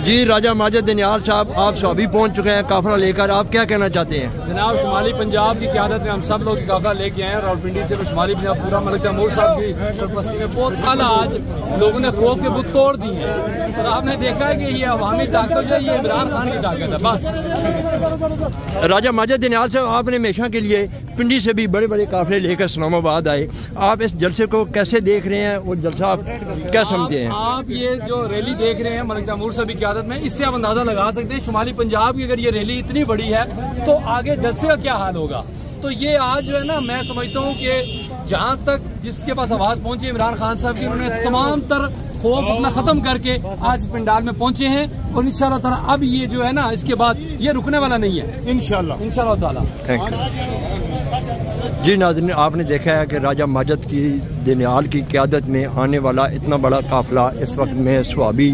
जी राजा माजिद दनियाल साहब, आप स्वाबी पहुंच चुके हैं काफिला लेकर, आप क्या कहना चाहते हैं? जनाब, शुमाली पंजाब की क़यादत में हम सब लोग काफिला लेके आए हैं। रावलपिंडी से शुमाली पंजाब पूरा मलिक तैमूर साहब की सरपरस्ती में बहुत आला आज लोगों ने खौफ के बुत तोड़ दी हैं। और आपने देखा है कि ये अवामी ताकत है, ये इमरान खान की ताकत है बस। राजा माजिद दनियाल साहब, आपने हमेशा के लिए पिंडी से भी बड़े बड़े काफिले लेकर इस्लामाबाद आए, आप इस जलसे को कैसे देख रहे हैं और जलसा आप क्या समझते हैं? आप ये जो रैली देख रहे हैं मलिक तैमूर साहब की क़यादत में, इससे आप अंदाजा लगा सकते हैं शुमाली पंजाब की अगर ये रैली इतनी बड़ी है तो आगे जलसे का क्या हाल होगा। तो ये आज जो है ना, मैं समझता हूँ कि जहाँ तक जिसके पास आवाज़ पहुँची इमरान खान साहब की, उन्होंने तमाम तर खौफ अपना ख़त्म करके आज पंडाल में पहुँचे हैं। और इंशाअल्लाह ताला अब ये जो है ना, इसके बाद ये रुकने वाला नहीं है इंशाअल्लाह ताला। थैंक यू जी। नाज़रीन, आपने देखा है कि राजा माजिद की दनियाल की क़यादत में आने वाला इतना बड़ा काफिला इस वक्त मैं स्वाबी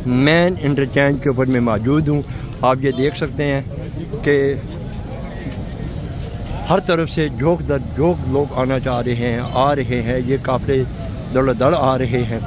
मैन इंटरचेंज के ऊपर में मौजूद हूँ। आप ये देख सकते हैं कि हर तरफ से जोक दर जोक लोग आना चाह रहे हैं, आ रहे हैं, ये काफिले दड़ आ रहे हैं।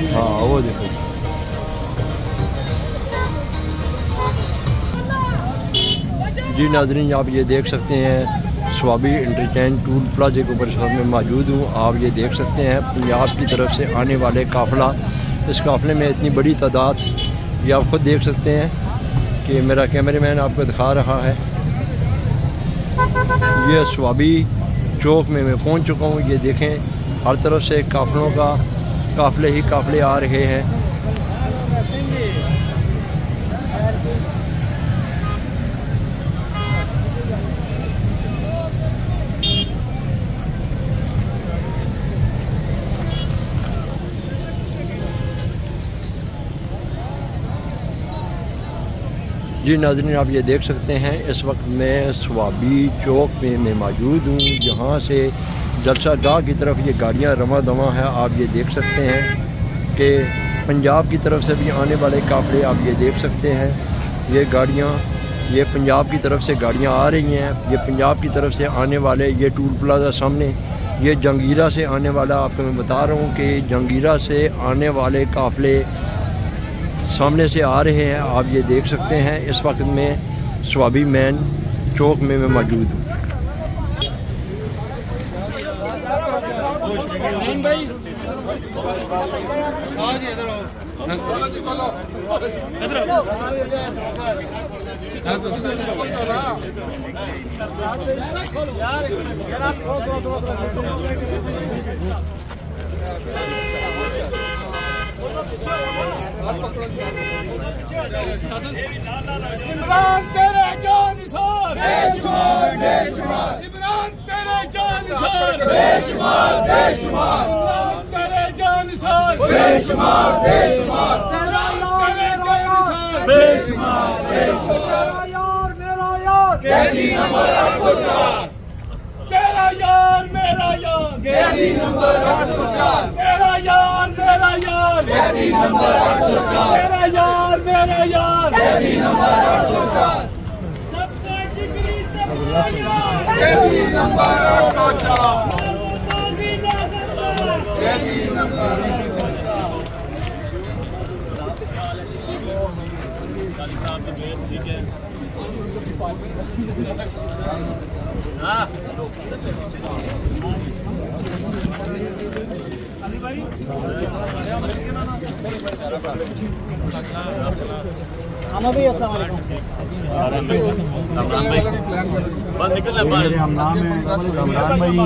हाँ वो देखो। जी नाज़रीन, आप ये देख सकते हैं स्वाबी इंटरचेंज टूल प्लाजे के ऊपर में मौजूद हूँ। आप ये देख सकते हैं पंजाब की तरफ से आने वाले काफिला, इस काफिले में इतनी बड़ी तादाद, ये आप खुद देख सकते हैं कि मेरा कैमरामैन आपको दिखा रहा है। ये स्वाबी चौक में मैं पहुँच चुका हूँ। ये देखें, हर तरफ से काफिलों का काफिले ही काफिले आ रहे हैं। जी नाज़रीन, आप ये देख सकते हैं इस वक्त मैं स्वाबी चौक में मैं मौजूद हूँ, जहाँ से जलसा गाह की तरफ ये गाड़ियाँ रवा दवा हैं। आप ये देख सकते हैं कि पंजाब की तरफ से भी आने वाले काफिले आप ये देख सकते हैं। ये गाड़ियाँ, ये पंजाब की तरफ से गाड़ियाँ आ रही हैं। ये पंजाब की तरफ से आने वाले, ये टूल प्लाजा सामने, ये जंगीरा से आने वाला, आपको मैं बता रहा हूँ कि जंगीरा से आने वाले काफिले सामने से आ रहे हैं। आप ये देख सकते हैं इस वक्त मैं स्वाबी मैन चौक में मैं मौजूद हूँ। इमरान तेरे जानिसार बेशुमार बेशुमार, इमरान तेरे जानिसार बेशुमार बेशुमार, इमरान तेरे जानिसार बेशुमार बेशुमार, इमरान तेरे जानिसार बेशुमार बेशुमार, यार मेरा यार कैदी नंबर 8 तेरा यार मेरा यार कैदी नंबर 804, मेरा यार कैदी नंबर 804, मेरा यार कैदी नंबर 804, सबका जिगरी सबका यार कैदी नंबर 804, कैदी नंबर 804। ठीक है इमरान भाई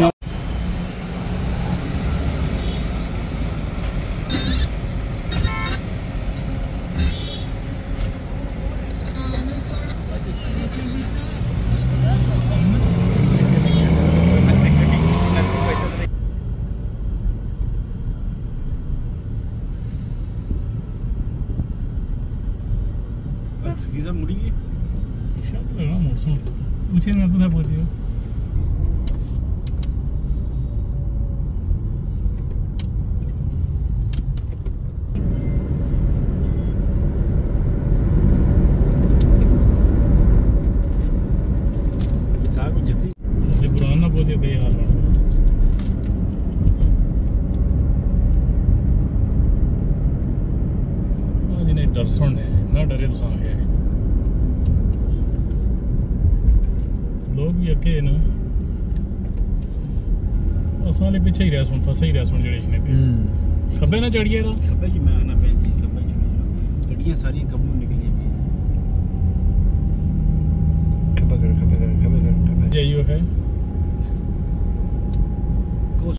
पूछिए ना कुछ पूछिए पुराना पूछे थे यार जिन्हें डर सुन है ना डरे तो आ गया लोग भी अके ना असाले पीछे ही रह सुन फसे ही रह सुन जड़े इसने पे खब्बे ना चढ़िए ना खब्बे जी मैं आना पे जी खब्बे चढ़िए गड्डियां सारी कब्बू निकली खब्बे कर जाइयो है